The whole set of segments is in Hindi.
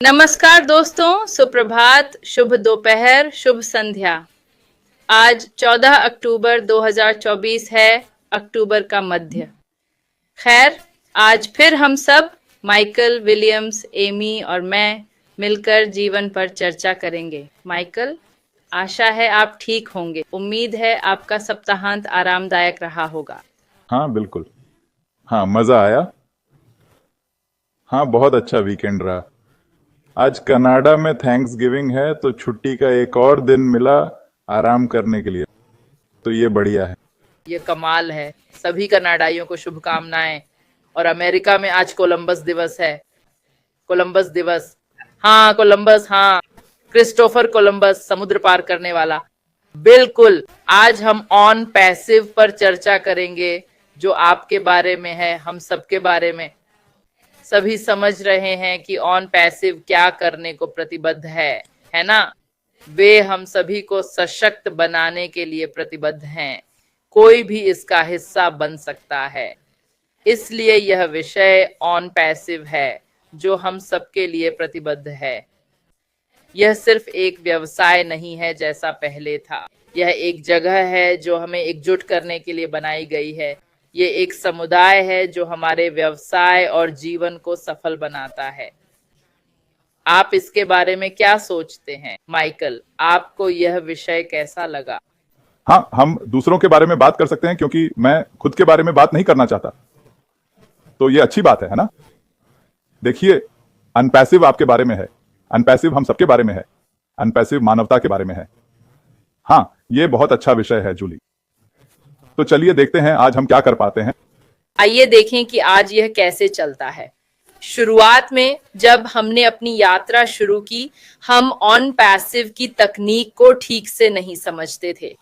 नमस्कार दोस्तों, सुप्रभात, शुभ दोपहर, शुभ संध्या। आज 14 अक्टूबर 2024 है, अक्टूबर का मध्य। खैर, आज फिर हम सब माइकल, विलियम्स, एमी और मैं मिलकर जीवन पर चर्चा करेंगे। माइकल, आशा है आप ठीक होंगे। उम्मीद है आपका सप्ताहांत आरामदायक रहा होगा। हाँ बिल्कुल। हाँ, मजा आया। हाँ, बहुत अच्छा वीकेंड रहा। आज कनाडा में थैंक्स गिविंग है तो छुट्टी का एक और दिन मिला आराम करने के लिए। तो ये बढ़िया है। ये कमाल है। सभी कनाडाइयों को शुभकामनाएं। और अमेरिका में आज कोलंबस दिवस है। कोलंबस दिवस। हाँ, कोलंबस, हाँ, क्रिस्टोफर कोलंबस, समुद्र पार करने वाला। बिल्कुल। आज हम ऑन पैसिव पर चर्चा करेंगे, जो आपके बारे में है, हम सबके बारे में। सभी समझ रहे हैं कि ऑन पैसिव क्या करने को प्रतिबद्ध है ना? वे हम सभी को सशक्त बनाने के लिए प्रतिबद्ध हैं। कोई भी इसका हिस्सा बन सकता है। इसलिए यह विषय ऑन पैसिव है, जो हम सबके लिए प्रतिबद्ध है। यह सिर्फ एक व्यवसाय नहीं है जैसा पहले था। यह एक जगह है जो हमें एकजुट करने के लिए बनाई गई है। ये एक समुदाय है जो हमारे व्यवसाय और जीवन को सफल बनाता है। आप इसके बारे में क्या सोचते हैं? माइकल, आपको यह विषय कैसा लगा? हाँ, हम दूसरों के बारे में बात कर सकते हैं क्योंकि मैं खुद के बारे में बात नहीं करना चाहता। तो ये अच्छी बात है ना? देखिए, अनपैसिव आपके बारे में है, अनपैसिव हम सबके बारे में है, अनपैसिव मानवता के बारे में है। हाँ, ये बहुत अच्छा विषय है जूली। तो चलिए देखते हैं आज हम क्या कर पाते हैं। आइए देखें कि आज यह कैसे चलता है। शुरुआत में जब हमने अपनी यात्रा शुरू की, हम ऑन पैसिव की तकनीक को ठीक से नहीं समझते थे।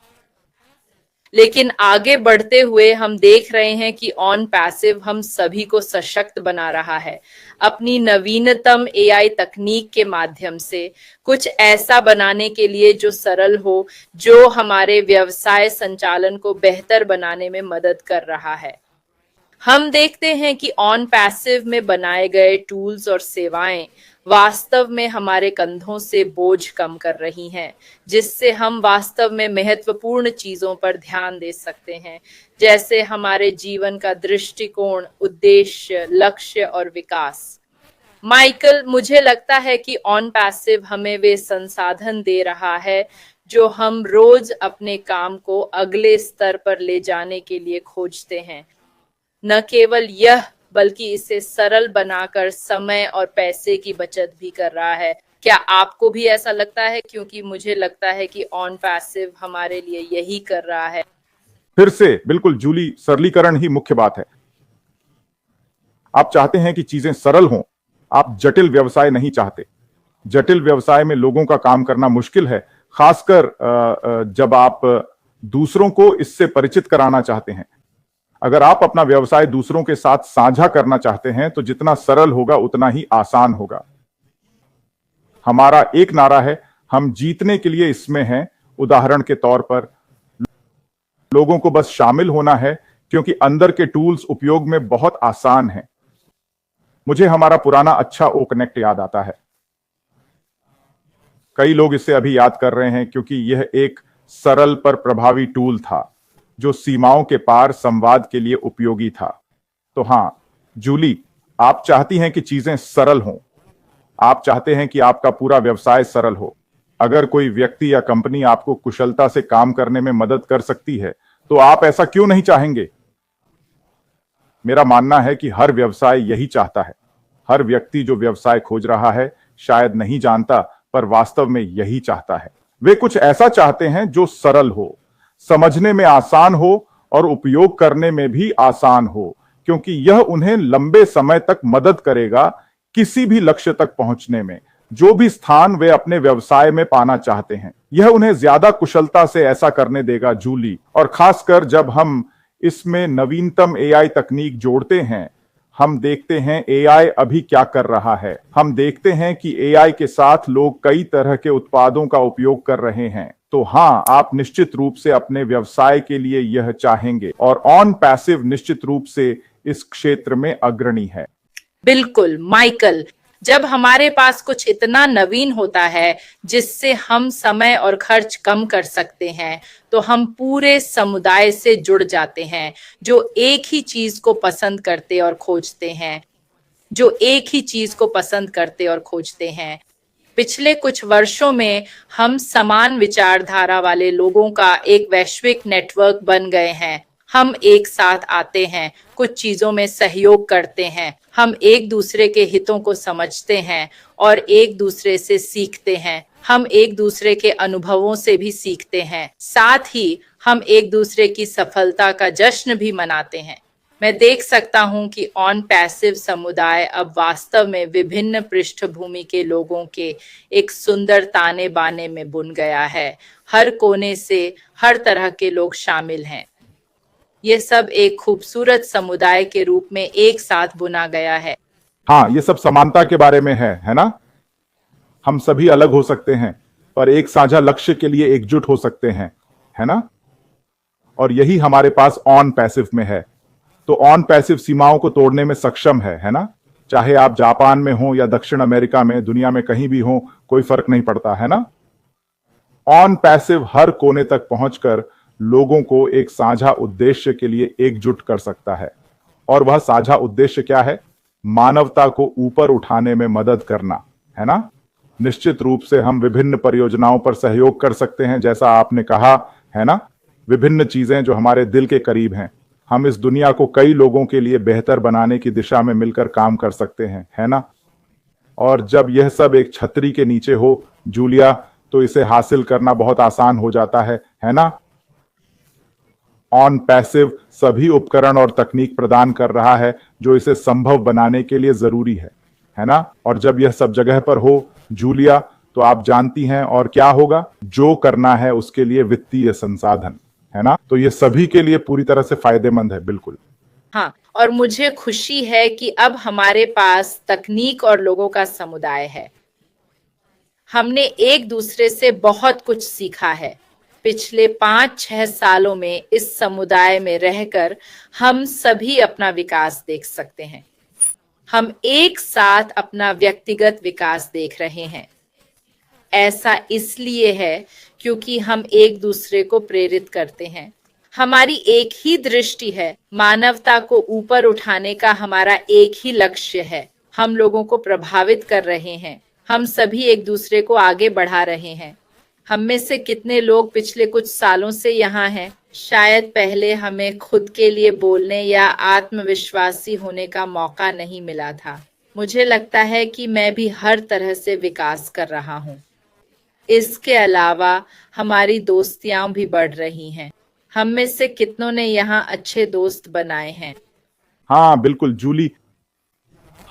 लेकिन आगे बढ़ते हुए हम देख रहे हैं कि ऑन पैसिव हम सभी को सशक्त बना रहा है। अपनी नवीनतम एआई तकनीक के माध्यम से कुछ ऐसा बनाने के लिए जो सरल हो, जो हमारे व्यवसाय संचालन को बेहतर बनाने में मदद कर रहा है। हम देखते हैं कि ऑन पैसिव में बनाए गए टूल्स और सेवाएं वास्तव में हमारे कंधों से बोझ कम कर रही हैं, जिससे हम वास्तव में महत्वपूर्ण चीजों पर ध्यान दे सकते हैं, जैसे हमारे जीवन का दृष्टिकोण, उद्देश्य, लक्ष्य और विकास। माइकल, मुझे लगता है कि ऑन पैसिव हमें वे संसाधन दे रहा है जो हम रोज अपने काम को अगले स्तर पर ले जाने के लिए खोजते हैं। न केवल यह, बल्कि इसे सरल बनाकर समय और पैसे की बचत भी कर रहा है। क्या आपको भी ऐसा लगता है? क्योंकि मुझे लगता है कि ऑन पैसिव हमारे लिए यही कर रहा है। फिर से बिल्कुल जूली, सरलीकरण ही मुख्य बात है। आप चाहते हैं कि चीजें सरल हों, आप जटिल व्यवसाय नहीं चाहते। जटिल व्यवसाय में लोगों का काम करना मुश्किल है, खासकर जब आप दूसरों को इससे परिचित कराना चाहते हैं। अगर आप अपना व्यवसाय दूसरों के साथ साझा करना चाहते हैं तो जितना सरल होगा उतना ही आसान होगा। हमारा एक नारा है, हम जीतने के लिए इसमें हैं। उदाहरण के तौर पर, लोगों को बस शामिल होना है क्योंकि अंदर के टूल्स उपयोग में बहुत आसान हैं। मुझे हमारा पुराना अच्छा ओ कनेक्ट याद आता है। कई लोग इसे अभी याद कर रहे हैं क्योंकि यह एक सरल पर प्रभावी टूल था जो सीमाओं के पार संवाद के लिए उपयोगी था। तो हां, जूली, आप चाहती हैं कि चीजें सरल हों। आप चाहते हैं कि आपका पूरा व्यवसाय सरल हो। अगर कोई व्यक्ति या कंपनी आपको कुशलता से काम करने में मदद कर सकती है, तो आप ऐसा क्यों नहीं चाहेंगे? मेरा मानना है कि हर व्यवसाय यही चाहता है। हर व्यक्ति जो व्यवसाय खोज रहा है शायद नहीं जानता, पर वास्तव में यही चाहता है। वे कुछ ऐसा चाहते हैं जो सरल हो, समझने में आसान हो और उपयोग करने में भी आसान हो, क्योंकि यह उन्हें लंबे समय तक मदद करेगा किसी भी लक्ष्य तक पहुंचने में, जो भी स्थान वे अपने व्यवसाय में पाना चाहते हैं। यह उन्हें ज्यादा कुशलता से ऐसा करने देगा जूली, और खासकर जब हम इसमें नवीनतम एआई तकनीक जोड़ते हैं। हम देखते हैं एआई अभी क्या कर रहा है। हम देखते हैं कि एआई के साथ लोग कई तरह के उत्पादों का उपयोग कर रहे हैं। तो हाँ, आप निश्चित रूप से अपने व्यवसाय के लिए यह चाहेंगे, और ऑन पैसिव निश्चित रूप से इस क्षेत्र में अग्रणी है। बिल्कुल माइकल, जब हमारे पास कुछ इतना नवीन होता है जिससे हम समय और खर्च कम कर सकते हैं, तो हम पूरे समुदाय से जुड़ जाते हैं जो एक ही चीज को पसंद करते और खोजते हैं, पिछले कुछ वर्षों में हम समान विचारधारा वाले लोगों का एक वैश्विक नेटवर्क बन गए हैं। हम एक साथ आते हैं, कुछ चीजों में सहयोग करते हैं, हम एक दूसरे के हितों को समझते हैं और एक दूसरे से सीखते हैं। हम एक दूसरे के अनुभवों से भी सीखते हैं, साथ ही हम एक दूसरे की सफलता का जश्न भी मनाते हैं। मैं देख सकता हूं कि ऑन पैसिव समुदाय अब वास्तव में विभिन्न पृष्ठभूमि के लोगों के एक सुंदर ताने बाने में बुन गया है। हर कोने से हर तरह के लोग शामिल हैं। ये सब एक खूबसूरत समुदाय के रूप में एक साथ बुना गया है। हाँ, ये सब समानता के बारे में है ना? हम सभी अलग हो सकते हैं पर एक साझा लक्ष्य के लिए एकजुट हो सकते हैं, है ना? और यही हमारे पास ऑन पैसिव में है। तो ऑन पैसिव सीमाओं को तोड़ने में सक्षम है ना? चाहे आप जापान में हो या दक्षिण अमेरिका में, दुनिया में कहीं भी हो, कोई फर्क नहीं पड़ता, है ना? ऑन पैसिव हर कोने तक पहुंचकर लोगों को एक साझा उद्देश्य के लिए एकजुट कर सकता है। और वह साझा उद्देश्य क्या है? मानवता को ऊपर उठाने में मदद करना, है ना? निश्चित रूप से हम विभिन्न परियोजनाओं पर सहयोग कर सकते हैं, जैसा आपने कहा, है ना? विभिन्न चीजें जो हमारे दिल के करीब हैं। हम इस दुनिया को कई लोगों के लिए बेहतर बनाने की दिशा में मिलकर काम कर सकते हैं, है ना? और जब यह सब एक छतरी के नीचे हो, जूलिया, तो इसे हासिल करना बहुत आसान हो जाता है ना? ऑन पैसिव सभी उपकरण और तकनीक प्रदान कर रहा है जो इसे संभव बनाने के लिए जरूरी है ना? और जब यह सब जगह पर हो, जूलिया, तो आप जानती हैं और क्या होगा? जो करना है उसके लिए वित्तीय संसाधन, है ना? तो ये सभी के लिए पूरी तरह से फायदेमंद है, बिल्कुल। हाँ, और मुझे खुशी है कि अब हमारे पास तकनीक और लोगों का समुदाय है। हमने एक दूसरे से बहुत कुछ सीखा है। पिछले 5-6 सालों में इस समुदाय में रहकर हम सभी अपना विकास देख सकते हैं। हम एक साथ अपना व्यक्तिगत विकास देख रहे हैं। ऐसा इसलिए है क्योंकि हम एक दूसरे को प्रेरित करते हैं। हमारी एक ही दृष्टि है, मानवता को ऊपर उठाने का हमारा एक ही लक्ष्य है। हम लोगों को प्रभावित कर रहे हैं। हम सभी एक दूसरे को आगे बढ़ा रहे हैं। हम में से कितने लोग पिछले कुछ सालों से यहाँ हैं? शायद पहले हमें खुद के लिए बोलने या आत्मविश्वासी होने का मौका नहीं मिला था। मुझे लगता है कि मैं भी हर तरह से विकास कर रहा हूँ। इसके अलावा हमारी दोस्तियां भी बढ़ रही हैं। हम में से कितनों ने यहाँ अच्छे दोस्त बनाए हैं? हाँ बिल्कुल जूली,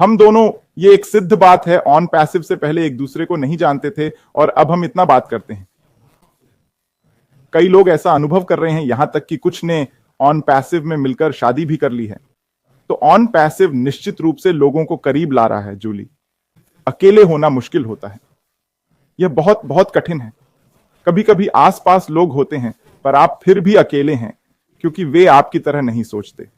हम दोनों, ये एक सिद्ध बात है, ऑन पैसिव से पहले एक दूसरे को नहीं जानते थे और अब हम इतना बात करते हैं। कई लोग ऐसा अनुभव कर रहे हैं, यहां तक कि कुछ ने ऑन पैसिव में मिलकर शादी भी कर ली है। तो ऑन पैसिव निश्चित रूप से लोगों को करीब ला रहा है जूली। अकेले होना मुश्किल होता है, यह बहुत बहुत कठिन है। कभी कभी आसपास लोग होते हैं पर आप फिर भी अकेले हैं क्योंकि वे आपकी तरह नहीं सोचते।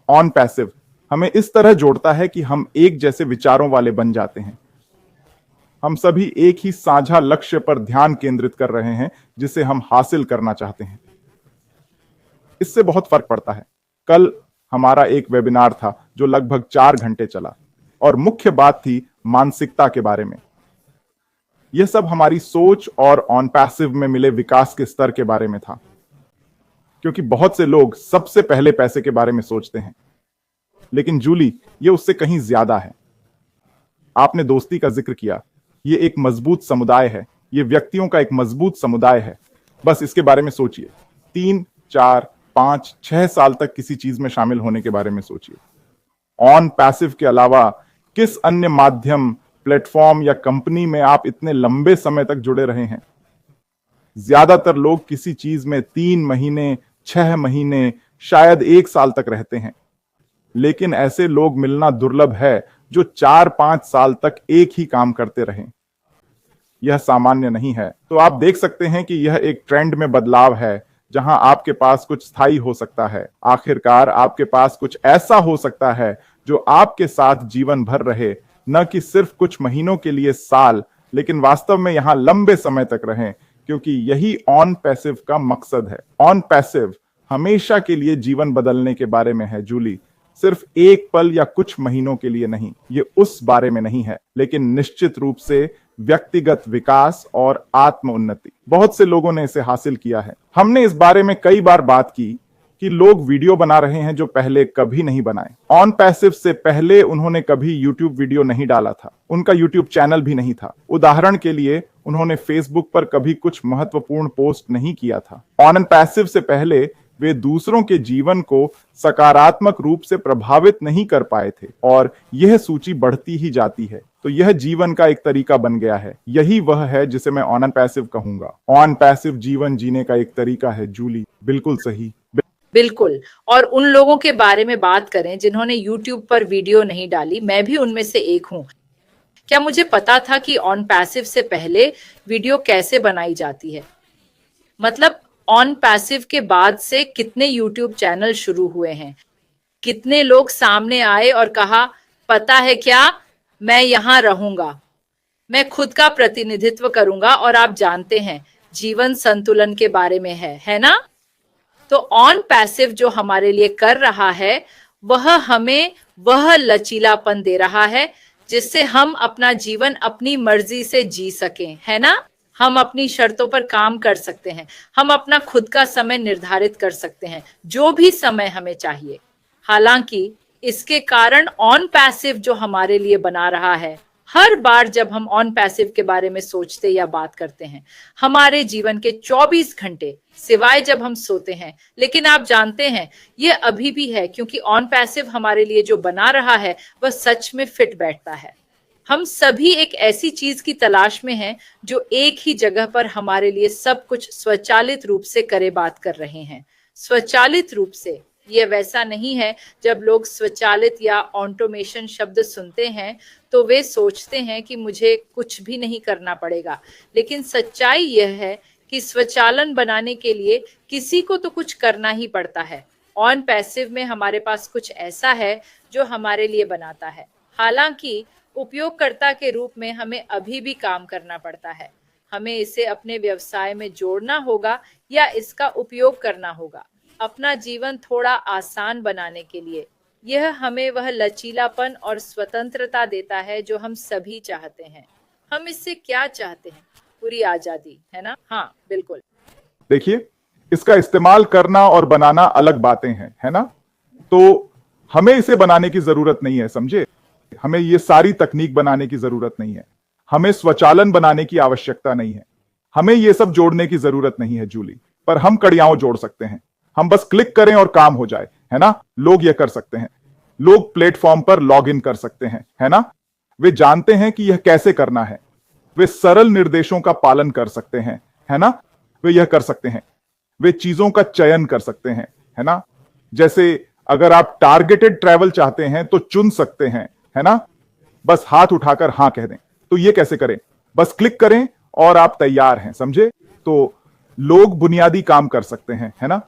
ऑन पैसिव हमें इस तरह जोड़ता है कि हम एक जैसे विचारों वाले बन जाते हैं। हम सभी एक ही साझा लक्ष्य पर ध्यान केंद्रित कर रहे हैं जिसे हम हासिल करना चाहते हैं। इससे बहुत फर्क पड़ता है। कल हमारा एक वेबिनार था जो लगभग 4 घंटे चला और मुख्य बात थी मानसिकता के बारे में। यह सब हमारी सोच और ऑन पैसिव में मिले विकास के स्तर के बारे में था, क्योंकि बहुत से लोग सबसे पहले पैसे के बारे में सोचते हैं, लेकिन जूली, यह उससे कहीं ज्यादा है। आपने दोस्ती का जिक्र किया, यह एक मजबूत समुदाय है, यह व्यक्तियों का एक मजबूत समुदाय है। बस इसके बारे में सोचिए, 3, 4, 5, 6 साल तक किसी चीज में शामिल होने के बारे में सोचिए। ऑन पैसिव के अलावा किस अन्य माध्यम, प्लेटफॉर्म या कंपनी में आप इतने लंबे समय तक जुड़े रहे हैं? ज्यादातर लोग किसी चीज में 3 महीने, 6 महीने, शायद 1 साल तक रहते हैं, लेकिन ऐसे लोग मिलना दुर्लभ है जो 4-5 साल तक एक ही काम करते रहें। यह सामान्य नहीं है। तो आप देख सकते हैं कि यह एक ट्रेंड में बदलाव है, जहां आपके पास कुछ स्थायी हो सकता है। आखिरकार आपके पास कुछ ऐसा हो सकता है जो आपके साथ जीवन भर रहे, न कि सिर्फ कुछ महीनों के लिए साल, लेकिन वास्तव में यहां लंबे समय तक रहें, क्योंकि यही ऑन पैसिव का मकसद है। ऑन पैसिव हमेशा के लिए जीवन बदलने के बारे में है जूली, सिर्फ एक पल या कुछ महीनों के लिए नहीं। ये उस बारे में नहीं है, लेकिन निश्चित रूप से व्यक्तिगत विकास और आत्म उन्नति। बहुत से लोगों ने इसे हासिल किया है। हमने इस बारे में कई बार बात की कि लोग वीडियो बना रहे हैं जो पहले कभी नहीं बनाए। ऑन पैसिव से पहले उन्होंने कभी यूट्यूब वीडियो नहीं डाला था, उनका यूट्यूब चैनल भी नहीं था। उदाहरण के लिए उन्होंने फेसबुक पर कभी कुछ महत्वपूर्ण पोस्ट नहीं किया था। ऑन एंड पैसिव से पहले वे दूसरों के जीवन को सकारात्मक रूप से प्रभावित नहीं कर पाए थे, और यह सूची बढ़ती ही जाती है। तो यह जीवन का एक तरीका बन गया है। यही वह है जिसे मैं ऑन एंड पैसिव कहूंगा। ऑन पैसिव जीवन जीने का एक तरीका है जूली। बिल्कुल सही। बिल्कुल। और उन लोगों के बारे में बात करें जिन्होंने YouTube पर वीडियो नहीं डाली, मैं भी उनमें से एक हूं। क्या मुझे पता था कि ऑन पैसिव से पहले वीडियो कैसे बनाई जाती है? मतलब ऑन पैसिव के बाद से कितने YouTube चैनल शुरू हुए हैं, कितने लोग सामने आए और कहा, पता है क्या, मैं यहां रहूंगा, मैं खुद का प्रतिनिधित्व करूंगा। और आप जानते हैं, जीवन संतुलन के बारे में है ना? तो ऑन पैसिव जो हमारे लिए कर रहा है, वह हमें वह लचीलापन दे रहा है जिससे हम अपना जीवन अपनी मर्जी से जी सकें, है ना? हम अपनी शर्तों पर काम कर सकते हैं, हम अपना खुद का समय निर्धारित कर सकते हैं, जो भी समय हमें चाहिए। हालांकि इसके कारण ऑन पैसिव जो हमारे लिए बना रहा है, हर बार जब हम ऑन पैसिव के बारे में सोचते या बात करते हैं, हमारे जीवन के 24 घंटे, सिवाय जब हम सोते हैं। लेकिन आप जानते हैं, ये अभी भी है, क्योंकि ऑन पैसिव हमारे लिए जो बना रहा है वह सच में फिट बैठता है। हम सभी एक ऐसी चीज की तलाश में हैं जो एक ही जगह पर हमारे लिए सब कुछ स्वचालित रूप से करे बात कर रहे हैं। स्वचालित रूप से, ये वैसा नहीं है जब लोग स्वचालित या ऑटोमेशन शब्द सुनते हैं तो वे सोचते हैं कि मुझे कुछ भी नहीं करना पड़ेगा। लेकिन सच्चाई यह है कि स्वचालन बनाने के लिए किसी को तो कुछ करना ही पड़ता है। ऑन पैसिव में हमारे पास कुछ ऐसा है जो हमारे लिए बनाता है। हालांकि उपयोगकर्ता के रूप में हमें अभी भी काम करना पड़ता है। हमें इसे अपने व्यवसाय में जोड़ना होगा या इसका उपयोग करना होगा, अपना जीवन थोड़ा आसान बनाने के लिए। यह हमें वह लचीलापन और स्वतंत्रता देता है जो हम सभी चाहते हैं। हम इससे क्या चाहते हैं? पूरी आजादी, है ना? हाँ, बिल्कुल। देखिए, इसका इस्तेमाल करना और बनाना अलग बातें हैं, है ना? तो हमें इसे बनाने की जरूरत नहीं है, समझे? हमें ये सारी तकनीक बनाने की जरूरत नहीं है। हमें स्वचालन बनाने की आवश्यकता नहीं है। हमें ये सब जोड़ने की जरूरत नहीं है जूली। पर हम कड़ियाओं जोड़ सकते हैं। हम बस क्लिक करें और काम हो जाए, है ना? लोग ये कर सकते हैं। लोग प्लेटफॉर्म पर लॉग इन कर सकते हैं, है ना? वे जानते हैं कि यह कैसे करना है। वे सरल निर्देशों का पालन कर सकते हैं, है ना? वे यह कर सकते हैं। वे चीजों का चयन कर सकते हैं, है ना? जैसे अगर आप टारगेटेड ट्रैवल चाहते हैं तो चुन सकते हैं, है ना? बस हाथ उठाकर हां कह दें। तो ये कैसे करें? बस क्लिक करें और आप तैयार हैं, समझे? तो लोग बुनियादी काम कर सकते हैं, है ना?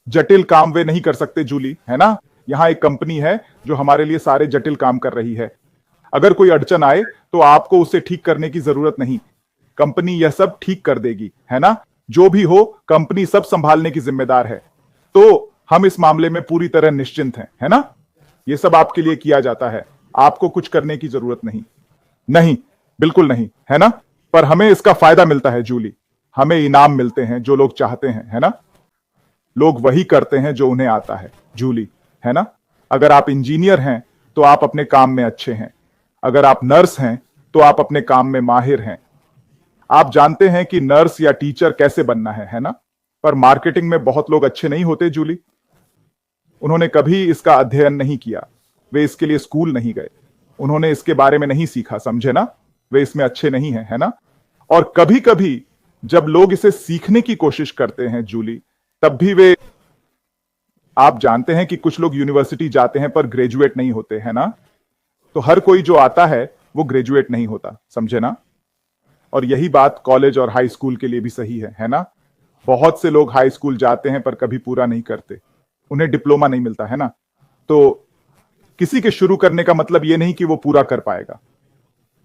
जटिल काम वे नहीं कर सकते जूली, है ना? यहां एक कंपनी है जो हमारे लिए सारे जटिल काम कर रही है। अगर कोई अड़चन आए तो आपको उसे ठीक करने की जरूरत नहीं, कंपनी यह सब ठीक कर देगी, है ना? जो भी हो, कंपनी सब संभालने की जिम्मेदार है। तो हम इस मामले में पूरी तरह निश्चिंत हैं, है ना? यह सब आपके लिए किया जाता है, आपको कुछ करने की जरूरत नहीं। नहीं, बिल्कुल नहीं, है ना? पर हमें इसका फायदा मिलता है जूली। हमें इनाम मिलते हैं जो लोग चाहते हैं, है ना? लोग वही करते हैं जो उन्हें आता है जूली, है ना? अगर आप इंजीनियर हैं तो आप अपने काम में अच्छे हैं। अगर आप नर्स हैं तो आप अपने काम में माहिर हैं। आप जानते हैं कि नर्स या टीचर कैसे बनना है ना? पर मार्केटिंग में बहुत लोग अच्छे नहीं होते जूली। उन्होंने कभी इसका अध्ययन नहीं किया, वे इसके लिए स्कूल नहीं गए, उन्होंने इसके बारे में नहीं सीखा, समझे ना? वे इसमें अच्छे नहीं हैं, है ना? और कभी कभी जब लोग इसे सीखने की कोशिश करते हैं जूली, तब भी वे, आप जानते हैं कि कुछ लोग यूनिवर्सिटी जाते हैं पर ग्रेजुएट नहीं होते, है ना? तो हर कोई जो आता है वो ग्रेजुएट नहीं होता, समझे ना? और यही बात कॉलेज और हाई स्कूल के लिए भी सही है ना? बहुत से लोग हाई स्कूल जाते हैं पर कभी पूरा नहीं करते, उन्हें डिप्लोमा नहीं मिलता, है ना? तो किसी के शुरू करने का मतलब ये नहीं कि वो पूरा कर पाएगा।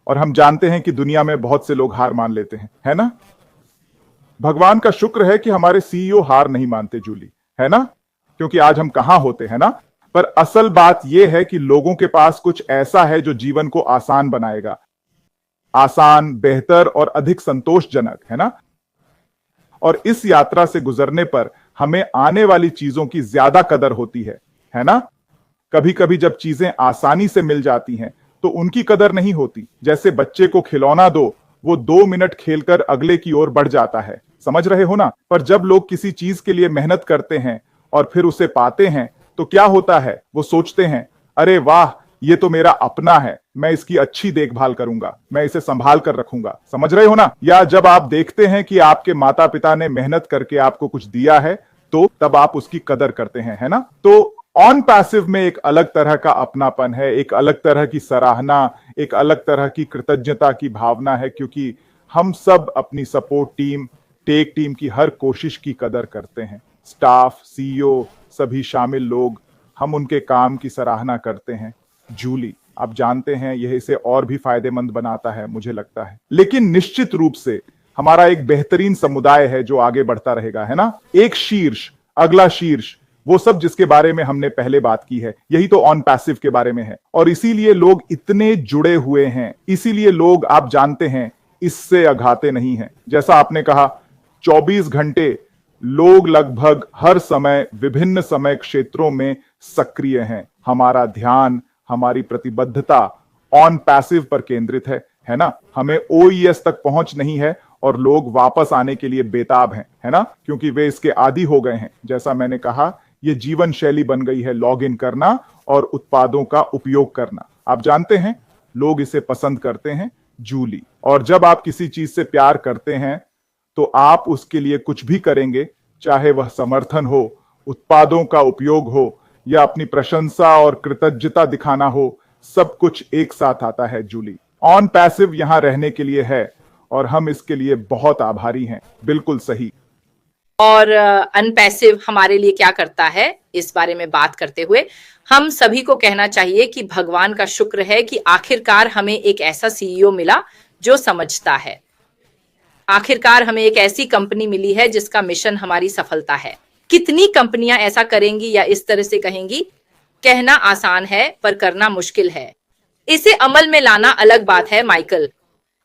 और हम जानते हैं कि दुनिया में बहुत से लोग हार मान लेते हैं, है ना? भगवान का शुक्र है कि हमारे सीईओ हार नहीं मानते जूली, है ना? क्योंकि आज हम कहां होते हैं ना। पर असल बात यह है कि लोगों के पास कुछ ऐसा है जो जीवन को आसान बनाएगा, आसान, बेहतर और अधिक संतोषजनक, है ना? और इस यात्रा से गुजरने पर हमें आने वाली चीजों की ज्यादा कदर होती है ना? कभी कभी जब चीजें आसानी से मिल जाती हैं तो उनकी कदर नहीं होती। जैसे बच्चे को खिलौना दो, वो 2 मिनट खेलकर अगले की ओर बढ़ जाता है, समझ रहे हो ना? पर जब लोग किसी चीज के लिए मेहनत करते हैं और फिर उसे पाते हैं तो क्या होता है? वो सोचते हैं, अरे वाह, ये तो मेरा अपना है, मैं इसकी अच्छी देखभाल करूंगा, मैं इसे संभाल कर रखूंगा, समझ रहे हो ना? या जब आप देखते हैं कि आपके माता पिता ने मेहनत करके आपको कुछ दिया है तो तब आप उसकी कदर करते हैं, है ना? तो ऑन पैसिव में एक अलग तरह का अपनापन है, एक अलग तरह की सराहना, एक अलग तरह की कृतज्ञता की भावना है, क्योंकि हम सब अपनी सपोर्ट टीम, टेक टीम की हर कोशिश की कदर करते हैं। स्टाफ, सीईओ, सभी शामिल लोग, हम उनके काम की सराहना करते हैं। जूली, आप जानते हैं यह इसे और भी फायदेमंद बनाता है, मुझे लगता है। लेकिन निश्चित रूप से हमारा एक बेहतरीन समुदाय है जो आगे बढ़ता रहेगा, है ना? एक शीर्ष, अगला शीर्ष, वो सब जिसके बारे में हमने पहले बात की है, यही तो ऑन पैसिव के बारे में है। और इसीलिए लोग इतने जुड़े हुए हैं, इसीलिए लोग, आप जानते हैं, इससे अघाते नहीं हैं। जैसा आपने कहा, 24 घंटे लोग लगभग हर समय विभिन्न समय क्षेत्रों में सक्रिय हैं। हमारा ध्यान, हमारी प्रतिबद्धता ऑन पैसिव पर केंद्रित है ना? हमें ओईएस तक पहुंच नहीं है और लोग वापस आने के लिए बेताब हैं, है ना? क्योंकि वे इसके आदी हो गए हैं। जैसा मैंने कहा, ये जीवन शैली बन गई है, लॉग इन करना और उत्पादों का उपयोग करना। आप जानते हैं, लोग इसे पसंद करते हैं, जूली। और जब आप किसी चीज से प्यार करते हैं तो आप उसके लिए कुछ भी करेंगे, चाहे वह समर्थन हो, उत्पादों का उपयोग हो या अपनी प्रशंसा और कृतज्ञता दिखाना हो, सब कुछ एक साथ आता है जूली। ऑन पैसिव यहां रहने के लिए है और हम इसके लिए बहुत आभारी हैं। बिल्कुल सही। और अनपैसिव हमारे लिए क्या करता है, इस बारे में बात करते हुए हम सभी को कहना चाहिए कि भगवान का शुक्र है कि आखिरकार हमें एक ऐसा सीईओ मिला जो समझता है। आखिरकार हमें एक ऐसी कंपनी मिली है जिसका मिशन हमारी सफलता है। कितनी कंपनियां ऐसा करेंगी या इस तरह से कहेंगी? कहना आसान है पर करना मुश्किल है। इसे अमल में लाना अलग बात है, माइकल।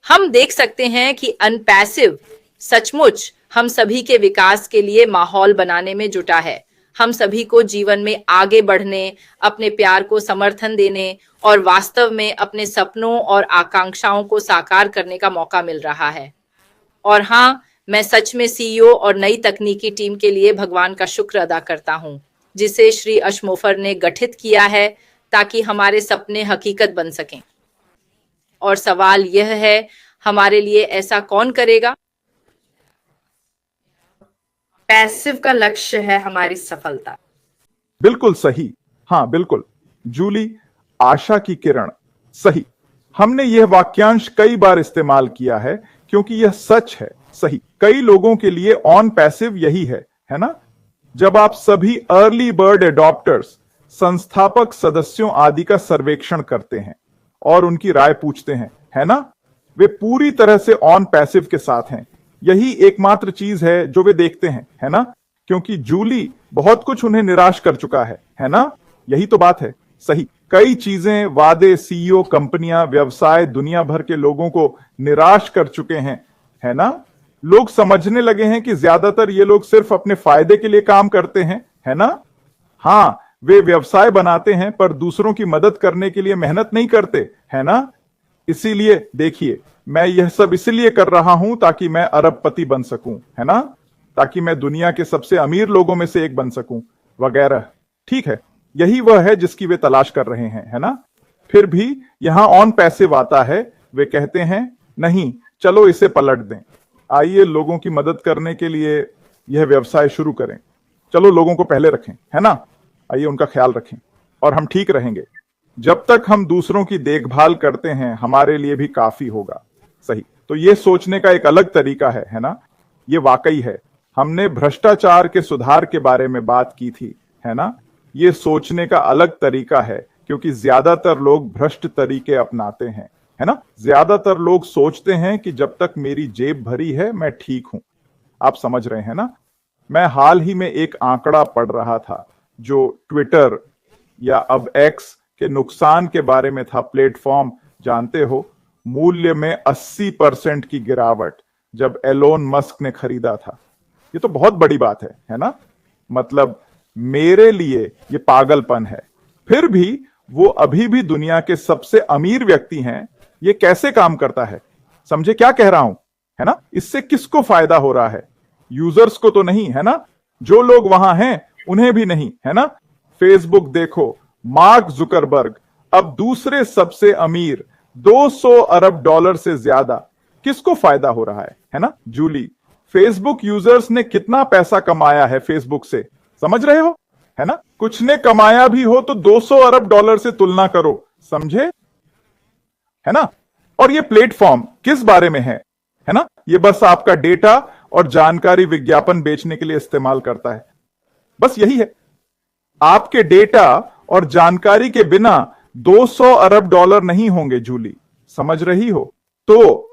हम देख सकते हैं कि अनपैसिव सचमुच हम सभी के विकास के लिए माहौल बनाने में जुटा है। हम सभी को जीवन में आगे बढ़ने, अपने प्यार को समर्थन देने और वास्तव में अपने सपनों और आकांक्षाओं को साकार करने का मौका मिल रहा है। और हाँ, मैं सच में सीईओ और नई तकनीकी टीम के लिए भगवान का शुक्र अदा करता हूँ, जिसे श्री अशमोफर ने गठित किया है ताकि हमारे सपने हकीकत बन सकें। और सवाल यह है, हमारे लिए ऐसा कौन करेगा? पैसिव का लक्ष्य है हमारी सफलता। बिल्कुल सही। हाँ, बिल्कुल जूली, आशा की किरण, सही। हमने यह वाक्यांश कई बार इस्तेमाल किया है क्योंकि यह सच है, सही। कई लोगों के लिए ऑन पैसिव यही है ना? जब आप सभी अर्ली बर्ड एडॉप्टर्स, संस्थापक सदस्यों आदि का सर्वेक्षण करते हैं और उनकी राय पूछते हैं, है ना? वे पूरी तरह से ऑन पैसिव के साथ हैं। यही एकमात्र चीज है जो वे देखते हैं, है ना? क्योंकि जूली बहुत कुछ उन्हें निराश कर चुका है ना? यही तो बात है, सही। कई चीजें, वादे, सीईओ, कंपनियां, व्यवसाय दुनिया भर के लोगों को निराश कर चुके हैं, है ना? लोग समझने लगे हैं कि ज्यादातर ये लोग सिर्फ अपने फायदे के लिए काम करते हैं, है ना? हाँ, वे व्यवसाय बनाते हैं पर दूसरों की मदद करने के लिए मेहनत नहीं करते, है ना? इसीलिए देखिए, मैं यह सब इसलिए कर रहा हूं ताकि मैं अरबपति बन सकूं, है ना? ताकि मैं दुनिया के सबसे अमीर लोगों में से एक बन सकूं, वगैरह। ठीक है, यही वह है जिसकी वे तलाश कर रहे हैं, है ना? फिर भी यहां ऑन पैसिव आता है। वे कहते हैं, नहीं, चलो इसे पलट दें, आइए लोगों की मदद करने के लिए यह व्यवसाय शुरू करें। चलो लोगों को पहले रखें, है ना? आइए उनका ख्याल रखें और हम ठीक रहेंगे। जब तक हम दूसरों की देखभाल करते हैं, हमारे लिए भी काफी होगा, सही। तो ये सोचने का एक अलग तरीका है ना? ये वाकई है। हमने भ्रष्टाचार के सुधार के बारे में बात की थी, है ना? ये सोचने का अलग तरीका है क्योंकि ज्यादातर लोग भ्रष्ट तरीके अपनाते हैं, है ना। ज्यादातर लोग सोचते हैं कि जब तक मेरी जेब भरी है मैं ठीक हूं। आप समझ रहे हैं ना। मैं हाल ही में एक आंकड़ा पढ़ रहा था जो ट्विटर या अब एक्स के नुकसान के बारे में था। प्लेटफॉर्म जानते हो, मूल्य में 80% की गिरावट जब एलोन मस्क ने खरीदा था। ये तो बहुत बड़ी बात है ना। मतलब मेरे लिए ये पागलपन है। फिर भी वो अभी भी दुनिया के सबसे अमीर व्यक्ति हैं। ये कैसे काम करता है? समझे क्या कह रहा हूं, है ना। इससे किसको फायदा हो रहा है? यूजर्स को तो नहीं, है ना। जो लोग वहां हैं उन्हें भी नहीं, है ना। फेसबुक देखो, मार्क जुकरबर्ग अब दूसरे सबसे अमीर, 200 अरब डॉलर से ज्यादा। किसको फायदा हो रहा है ना। जूली, फेसबुक यूजर्स ने कितना पैसा कमाया है फेसबुक से, समझ रहे हो, है ना। कुछ ने कमाया भी हो तो 200 अरब डॉलर से तुलना करो, समझे, है ना। और ये प्लेटफॉर्म किस बारे में है ना। ये बस आपका डेटा और जानकारी विज्ञापन बेचने के लिए इस्तेमाल करता है। बस यही है। आपके डेटा और जानकारी के बिना 200 अरब डॉलर नहीं होंगे जूली, समझ रही हो। तो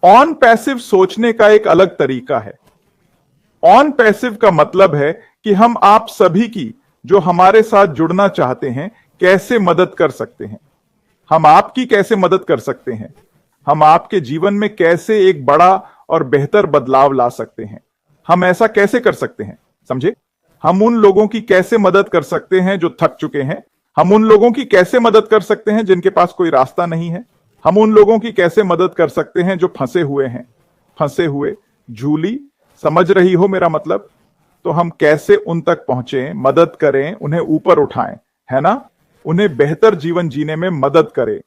ऑन पैसिव सोचने का एक अलग तरीका है। ऑन पैसिव का मतलब है कि हम आप सभी की जो हमारे साथ जुड़ना चाहते हैं कैसे मदद कर सकते हैं। हम आपकी कैसे मदद कर सकते हैं। हम आपके जीवन में कैसे एक बड़ा और बेहतर बदलाव ला सकते हैं। हम ऐसा कैसे कर सकते हैं, समझे। हम उन लोगों की कैसे मदद कर सकते हैं जो थक चुके हैं। हम उन लोगों की कैसे मदद कर सकते हैं जिनके पास कोई रास्ता नहीं है। हम उन लोगों की कैसे मदद कर सकते हैं जो फंसे हुए हैं। फंसे हुए, जूली समझ रही हो मेरा मतलब। तो हम कैसे उन तक पहुंचे, मदद करें, उन्हें ऊपर उठाएं, है ना। उन्हें बेहतर जीवन जीने में मदद करें।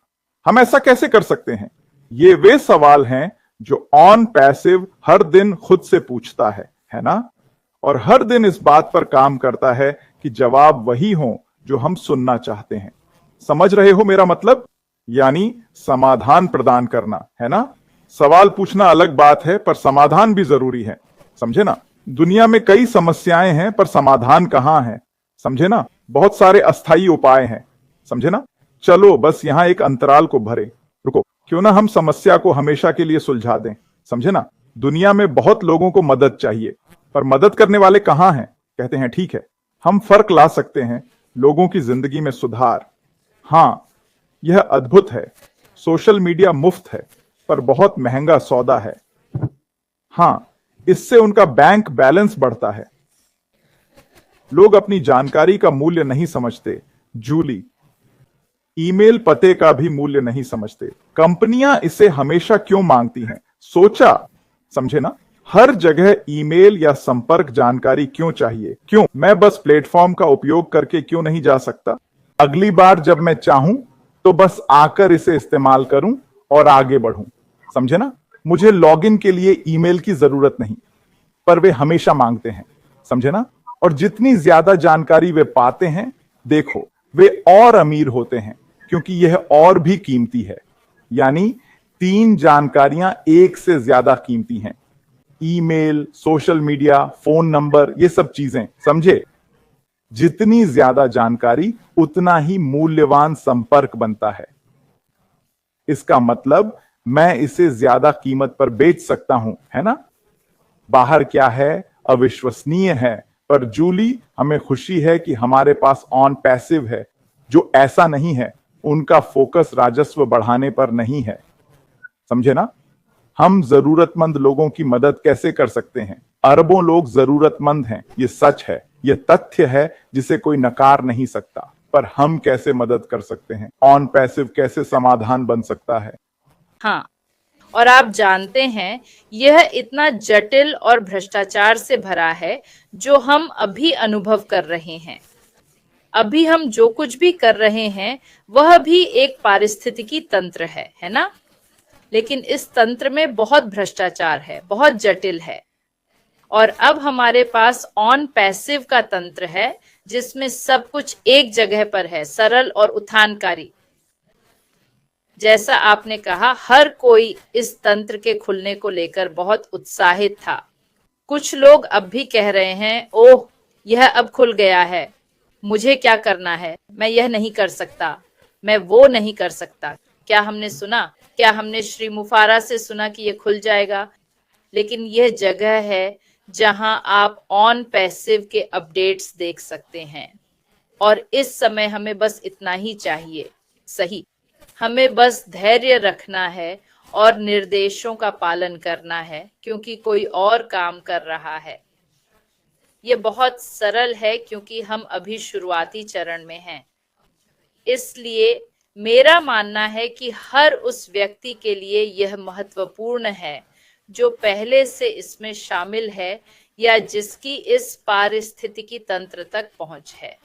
हम ऐसा कैसे कर सकते हैं? ये वे सवाल हैं जो ऑन पैसिव हर दिन खुद से पूछता है ना। और हर दिन इस बात पर काम करता है कि जवाब वही हो जो हम सुनना चाहते हैं। समझ रहे हो मेरा मतलब। यानी समाधान प्रदान करना, है ना। सवाल पूछना अलग बात है पर समाधान भी जरूरी है, समझे ना। दुनिया में कई समस्याएं हैं पर समाधान कहां है, समझे ना। बहुत सारे अस्थायी उपाय हैं, समझे ना। चलो बस यहां एक अंतराल को भरे। रुको, क्यों ना हम समस्या को हमेशा के लिए सुलझा दें, समझे ना। दुनिया में बहुत लोगों को मदद चाहिए पर मदद करने वाले कहां हैं। कहते हैं ठीक है, हम फर्क ला सकते हैं, लोगों की जिंदगी में सुधार। हां, यह अद्भुत है। सोशल मीडिया मुफ्त है पर बहुत महंगा सौदा है। हां, इससे उनका बैंक बैलेंस बढ़ता है। लोग अपनी जानकारी का मूल्य नहीं समझते जूली। ईमेल पते का भी मूल्य नहीं समझते। कंपनियां इसे हमेशा क्यों मांगती हैं, सोचा, समझे ना। हर जगह ईमेल या संपर्क जानकारी क्यों चाहिए? क्यों? मैं बस प्लेटफॉर्म का उपयोग करके क्यों नहीं जा सकता? अगली बार जब मैं चाहूं तो बस आकर इसे इस्तेमाल करूं और आगे बढ़ूं, समझे ना। मुझे लॉगिन के लिए ईमेल की जरूरत नहीं, पर वे हमेशा मांगते हैं, समझे ना। और जितनी ज्यादा जानकारी वे पाते हैं, देखो वे और अमीर होते हैं क्योंकि यह और भी कीमती है। यानी 3 जानकारियां एक से ज्यादा कीमती हैं। Email, social media, phone number, ये सब चीजें, समझे। जितनी ज्यादा जानकारी उतना ही मूल्यवान संपर्क बनता है। इसका मतलब मैं इसे ज्यादा कीमत पर बेच सकता हूं, है ना। बाहर क्या है, अविश्वसनीय है, पर जूली हमें खुशी है कि हमारे पास ऑन पैसिव है जो ऐसा नहीं है। उनका फोकस राजस्व बढ़ाने पर नहीं है, समझे ना। हम जरूरतमंद लोगों की मदद कैसे कर सकते हैं? अरबों लोग जरूरतमंद हैं, ये सच है, ये तथ्य है जिसे कोई नकार नहीं सकता। पर हम कैसे मदद कर सकते हैं? ऑन पैसिव कैसे समाधान बन सकता है? हाँ, और आप जानते हैं यह इतना जटिल और भ्रष्टाचार से भरा है जो हम अभी अनुभव कर रहे हैं। अभी हम जो कुछ भी कर रहे हैं वह भी एक पारिस्थितिकी तंत्र है ना। लेकिन इस तंत्र में बहुत भ्रष्टाचार है, बहुत जटिल है। और अब हमारे पास ऑन पैसिव का तंत्र है जिसमें सब कुछ एक जगह पर है, सरल और उत्थानकारी। जैसा आपने कहा, हर कोई इस तंत्र के खुलने को लेकर बहुत उत्साहित था। कुछ लोग अब भी कह रहे हैं, ओह यह अब खुल गया है, मुझे क्या करना है, मैं यह नहीं कर सकता, मैं वो नहीं कर सकता। क्या हमने सुना? क्या हमने श्री मुफारा से सुना कि ये खुल जाएगा? लेकिन यह जगह है जहां आप ऑन पैसिव के अपडेट्स देख सकते हैं। और इस समय हमें बस इतना ही चाहिए। सही, हमें बस धैर्य रखना है और निर्देशों का पालन करना है, क्योंकि कोई और काम कर रहा है। ये बहुत सरल है क्योंकि हम अभी शुरुआती चरण में हैं। इसलिए मेरा मानना है कि हर उस व्यक्ति के लिए यह महत्वपूर्ण है जो पहले से इसमें शामिल है या जिसकी इस पारिस्थितिकी तंत्र तक पहुंच है,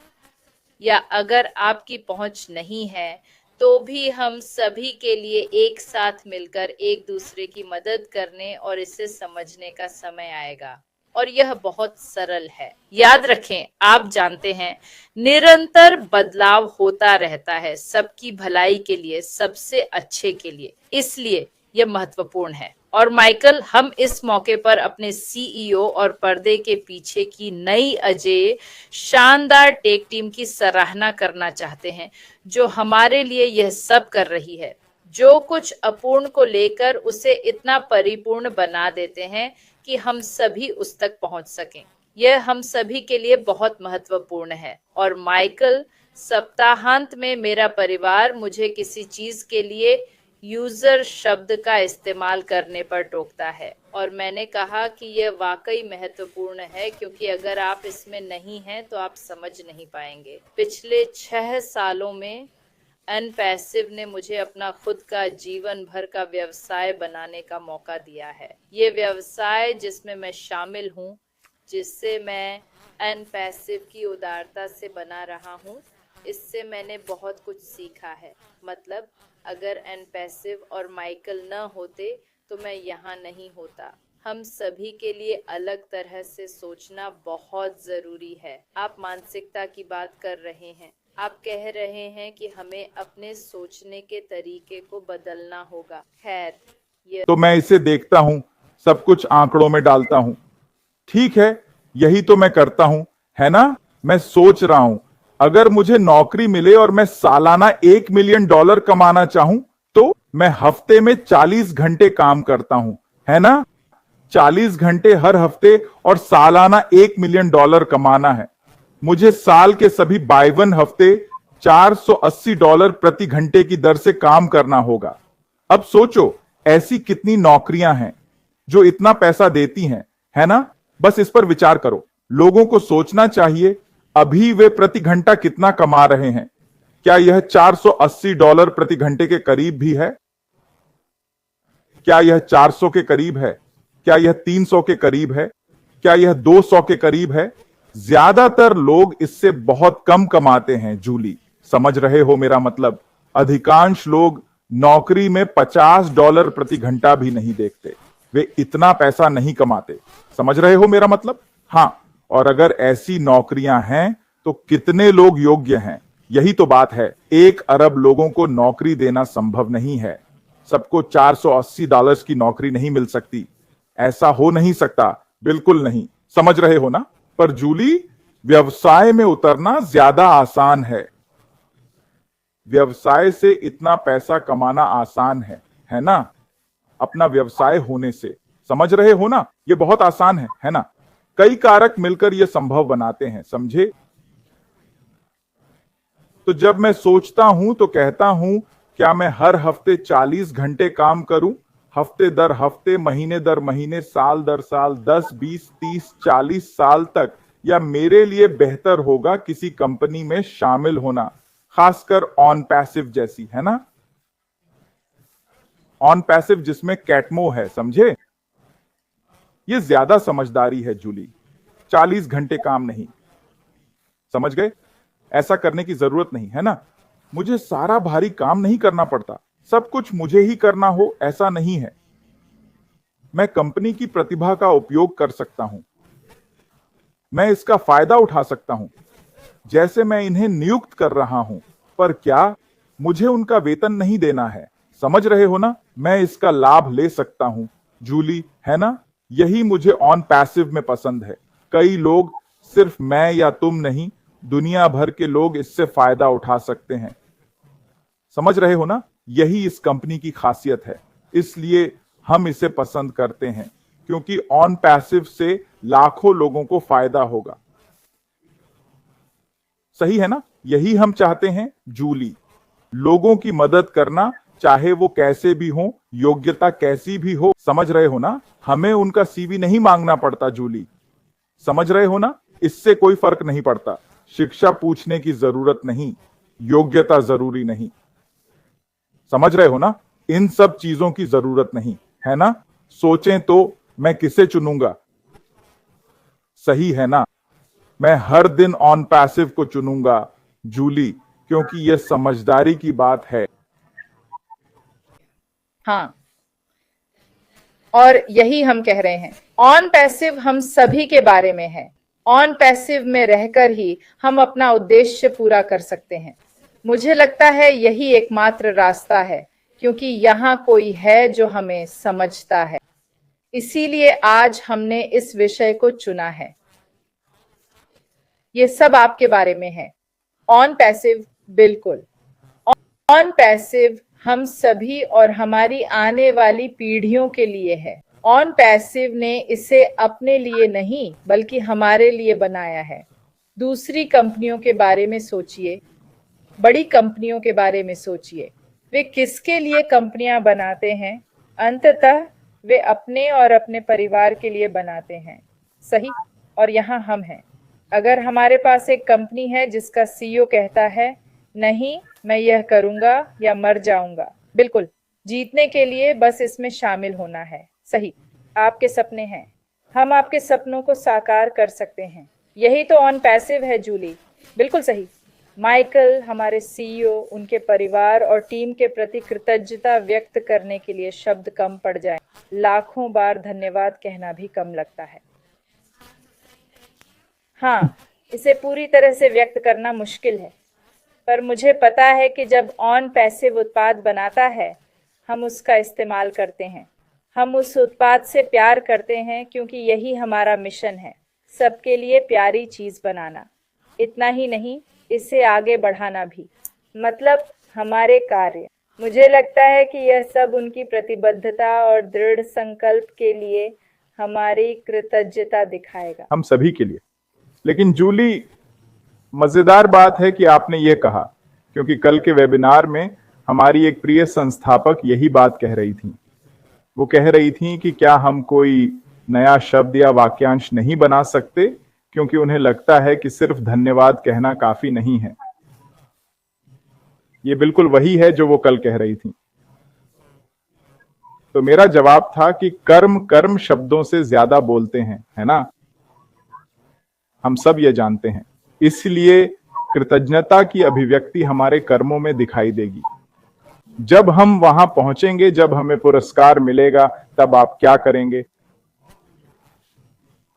या अगर आपकी पहुंच नहीं है तो भी हम सभी के लिए एक साथ मिलकर एक दूसरे की मदद करने और इसे समझने का समय आएगा। और यह बहुत सरल है। याद रखें, आप जानते हैं, निरंतर बदलाव होता रहता है सबकी भलाई के लिए, सबसे अच्छे के लिए। इसलिए यह महत्वपूर्ण है। और माइकल, हम इस मौके पर अपने सीईओ और पर्दे के पीछे की नई अजेय शानदार टेक टीम की सराहना करना चाहते हैं, जो हमारे लिए यह सब कर रही है। जो कुछ अपूर्ण को लेकर उसे इतना परिपूर्ण बना देते हैं कि हम सभी उस तक पहुंच सकें। यह हम सभी के लिए बहुत महत्वपूर्ण है। और माइकल, सप्ताहांत में मेरा परिवार मुझे किसी चीज के लिए यूजर शब्द का इस्तेमाल करने पर टोकता है, और मैंने कहा कि यह वाकई महत्वपूर्ण है, क्योंकि अगर आप इसमें नहीं हैं तो आप समझ नहीं पाएंगे। पिछले 6 सालों में अनपैसिव ने मुझे अपना खुद का जीवन भर का व्यवसाय बनाने का मौका दिया है। ये व्यवसाय जिसमें मैं शामिल हूँ, जिससे मैं अनपैसिव की उदारता से बना रहा हूँ, इससे मैंने बहुत कुछ सीखा है। मतलब, अगर अनपैसिव और माइकल न होते तो मैं यहाँ नहीं होता। हम सभी के लिए अलग तरह से सोचना बहुत जरूरी है। आप मानसिकता की बात कर रहे हैं। आप कह रहे हैं कि हमें अपने सोचने के तरीके को बदलना होगा। खैर, ये तो मैं इसे देखता हूं, सब कुछ आंकड़ों में डालता हूं। ठीक है, यही तो मैं करता हूं, है ना? मैं सोच रहा हूं, अगर मुझे नौकरी मिले और मैं सालाना $1 मिलियन कमाना चाहूं, तो मैं हफ्ते में 40 घंटे काम करता हूं, है ना? 40 घंटे हर हफ्ते और सालाना $1 मिलियन कमाना है। मुझे साल के सभी 52 हफ्ते $480 प्रति घंटे की दर से काम करना होगा। अब सोचो, ऐसी कितनी नौकरियां हैं जो इतना पैसा देती हैं, है ना? बस इस पर विचार करो। लोगों को सोचना चाहिए, अभी वे प्रति घंटा कितना कमा रहे हैं। क्या यह $480 प्रति घंटे के करीब भी है? क्या यह 400 के करीब है? क्या यह 300 के करीब है? क्या यह 200 के करीब है? ज्यादातर लोग इससे बहुत कम कमाते हैं, जूली। समझ रहे हो मेरा मतलब? अधिकांश लोग नौकरी में $50 प्रति घंटा भी नहीं देखते। वे इतना पैसा नहीं कमाते। समझ रहे हो मेरा मतलब? हाँ, और अगर ऐसी नौकरियां हैं तो कितने लोग योग्य हैं? यही तो बात है। 1 अरब लोगों को नौकरी देना संभव नहीं है। सबको $480 की नौकरी नहीं मिल सकती। ऐसा हो नहीं सकता, बिल्कुल नहीं। समझ रहे हो ना? पर जूली, व्यवसाय में उतरना ज्यादा आसान है। व्यवसाय से इतना पैसा कमाना आसान है ना? अपना व्यवसाय होने से। समझ रहे हो ना? ये बहुत आसान है ना? कई कारक मिलकर यह संभव बनाते हैं, समझे? तो जब मैं सोचता हूं तो कहता हूं, क्या मैं हर हफ्ते 40 घंटे काम करूं? हफ्ते दर हफ्ते, महीने दर महीने, साल दर साल, 10, 20, 30, 40 साल तक? या मेरे लिए बेहतर होगा किसी कंपनी में शामिल होना, खासकर ऑन पैसिव जैसी, है ना? ऑन पैसिव जिसमें कैटमो है, समझे? ये ज्यादा समझदारी है, जूली। 40 घंटे काम नहीं। समझ गए? ऐसा करने की जरूरत नहीं, है ना? मुझे सारा भारी काम नहीं करना पड़ता। सब कुछ मुझे ही करना हो, ऐसा नहीं है। मैं कंपनी की प्रतिभा का उपयोग कर सकता हूं। मैं इसका फायदा उठा सकता हूं, जैसे मैं इन्हें नियुक्त कर रहा हूं। पर क्या मुझे उनका वेतन नहीं देना है? समझ रहे हो ना? मैं इसका लाभ ले सकता हूं, जूली, है ना? यही मुझे ऑन पैसिव में पसंद है। कई लोग, सिर्फ मैं या तुम नहीं, दुनिया भर के लोग इससे फायदा उठा सकते हैं। समझ रहे हो ना? यही इस कंपनी की खासियत है, इसलिए हम इसे पसंद करते हैं, क्योंकि ऑन पैसिव से लाखों लोगों को फायदा होगा। सही है ना? यही हम चाहते हैं जूली, लोगों की मदद करना, चाहे वो कैसे भी हो, योग्यता कैसी भी हो। समझ रहे हो ना? हमें उनका सीवी नहीं मांगना पड़ता जूली, समझ रहे हो ना? इससे कोई फर्क नहीं पड़ता। शिक्षा पूछने की जरूरत नहीं, योग्यता जरूरी नहीं। समझ रहे हो ना? इन सब चीजों की जरूरत नहीं है ना? सोचें तो मैं किसे चुनूंगा? सही है ना? मैं हर दिन ऑन पैसिव को चुनूंगा जूली, क्योंकि यह समझदारी की बात है। हाँ, और यही हम कह रहे हैं, ऑन पैसिव हम सभी के बारे में है। ऑन पैसिव में रहकर ही हम अपना उद्देश्य पूरा कर सकते हैं। मुझे लगता है यही एकमात्र रास्ता है, क्योंकि यहाँ कोई है जो हमें समझता है। इसीलिए आज हमने इस विषय को चुना है। ये सब आपके बारे में है। ऑन पैसिव, बिल्कुल ऑन पैसिव हम सभी और हमारी आने वाली पीढ़ियों के लिए है। ऑन पैसिव ने इसे अपने लिए नहीं बल्कि हमारे लिए बनाया है। दूसरी कंपनियों के बारे में सोचिए, बड़ी कंपनियों के बारे में सोचिए, वे किसके लिए कंपनियां बनाते हैं? अंततः वे अपने और अपने परिवार के लिए बनाते हैं, सही? और यहाँ हम हैं। अगर हमारे पास एक कंपनी है जिसका सीईओ कहता है नहीं मैं यह करूंगा या मर जाऊंगा, बिल्कुल जीतने के लिए बस इसमें शामिल होना है, सही? आपके सपने हैं, हम आपके सपनों को साकार कर सकते हैं। यही तो ऑन पैसिव है जूली, बिल्कुल सही। माइकल, हमारे सीईओ, उनके परिवार और टीम के प्रति कृतज्ञता व्यक्त करने के लिए शब्द कम पड़ जाए। लाखों बार धन्यवाद कहना भी कम लगता है। हाँ, इसे पूरी तरह से व्यक्त करना मुश्किल है, पर मुझे पता है कि जब ऑन पैसिव उत्पाद बनाता है, हम उसका इस्तेमाल करते हैं। हम उस उत्पाद से प्यार करते हैं क्योंकि यही हमारा मिशन है, सबके लिए प्यारी चीज बनाना। इतना ही नहीं, इसे आगे बढ़ाना भी, मतलब हमारे कार्य। मुझे लगता है कि यह सब उनकी प्रतिबद्धता और दृढ़ संकल्प के लिए हमारी कृतज्ञता दिखाएगा। हम सभी के लिए। लेकिन जूली, मजेदार बात है कि आपने ये कहा, क्योंकि कल के वेबिनार में हमारी एक प्रिय संस्थापक यही बात कह रही थी। वो कह रही थी कि क्या हम कोई नया शब्द या वाक्यांश नहीं बना सकते, क्योंकि उन्हें लगता है कि सिर्फ धन्यवाद कहना काफी नहीं है। ये बिल्कुल वही है जो वो कल कह रही थी। तो मेरा जवाब था कि कर्म शब्दों से ज्यादा बोलते हैं, है ना? हम सब ये जानते हैं। इसलिए कृतज्ञता की अभिव्यक्ति हमारे कर्मों में दिखाई देगी। जब हम वहां पहुंचेंगे, जब हमें पुरस्कार मिलेगा, तब आप क्या करेंगे?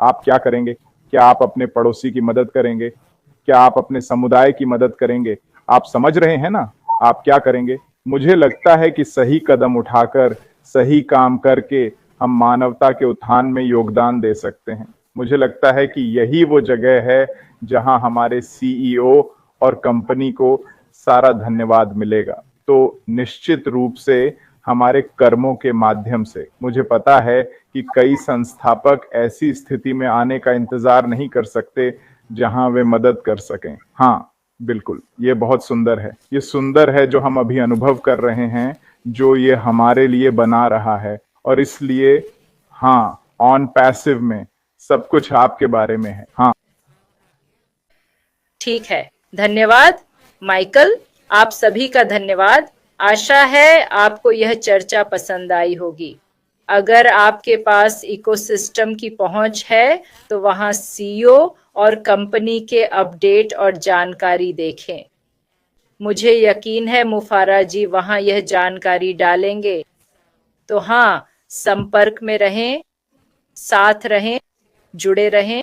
आप क्या करेंगे? क्या आप अपने पड़ोसी की मदद करेंगे? क्या आप अपने समुदाय की मदद करेंगे? आप समझ रहे हैं ना? आप क्या करेंगे? मुझे लगता है कि सही कदम उठाकर, सही काम करके हम मानवता के उत्थान में योगदान दे सकते हैं। मुझे लगता है कि यही वो जगह है जहां हमारे सीईओ और कंपनी को सारा धन्यवाद मिलेगा। तो निश्चित रूप से हमारे कर्मों के माध्यम से। मुझे पता है कि कई संस्थापक ऐसी स्थिति में आने का इंतजार नहीं कर सकते जहां वे मदद कर सकें। हाँ, बिल्कुल, ये बहुत सुंदर है। ये सुंदर है जो हम अभी अनुभव कर रहे हैं, जो ये हमारे लिए बना रहा है। और इसलिए हाँ, ऑन पैसिव में सब कुछ आपके बारे में है। हाँ, ठीक है, धन्यवाद माइकल, आप सभी का धन्यवाद। आशा है आपको यह चर्चा पसंद आई होगी। अगर आपके पास इकोसिस्टम की पहुंच है तो वहां सीईओ और कंपनी के अपडेट और जानकारी देखें। मुझे यकीन है मुफारा जी वहां यह जानकारी डालेंगे। तो हाँ, संपर्क में रहें, साथ रहें, जुड़े रहें।